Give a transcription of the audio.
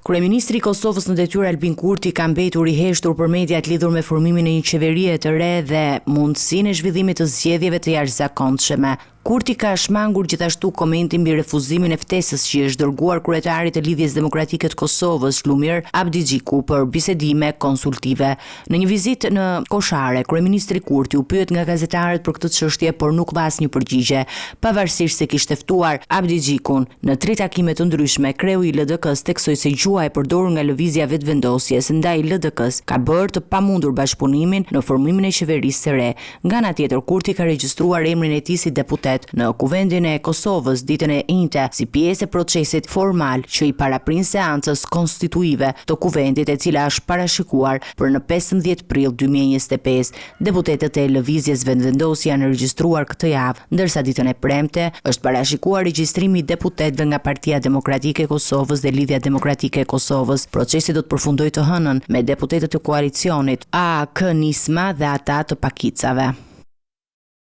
Kryeministri i Kosovës në detyrë Albin Kurti ka mbetur i heshtur për mediat lidhur me formimin e një qeverie të re dhe mundësinë e zhvillimit të zgjedhjeve të jashtëzakonshme. Kurti ka shmangur gjithashtu komentin mbi refuzimin e ftesës që është dërguar kryetarit të Lidhjes Demokratike të Kosovës, Lumir Abdigjiku, për bisedime konsultive. Në një vizitë në Koshare, kryeministri Kurti u pyet nga gazetarët për këtë çështje, por nuk dha asnjë përgjigje, pavarësisht se kishte ftuar Abdigjikun në 3 takime të ndryshme. Kreu i LDK-s theksoi se gjua e përdorur nga lëvizja vetëvendosjes ndaj LDK-s ka bërë të pamundur bashkëpunimin në formimin e qeverisë së re. Nga ana tjetër, Kurti ka regjistruar emrin e tij si deputet në Kuvendin e Kosovës ditën e njëjtë si pjesë e procesit formal që i paraprin seancës konstituive të Kuvendit, e cila është parashikuar për në 15 prill 2025. Deputetët e lëvizjes vetëvendosje janë regjistruar këtë javë, ndërsa ditën e premte është parashikuar regjistrimi i deputetëve nga Partia Demokratike e Kosovës dhe Lidhja Demokratike e Kosovës. Procesi do të përfundojë të hënën me deputetët e koalicionit AK Nisma dhe ata të Pakicave.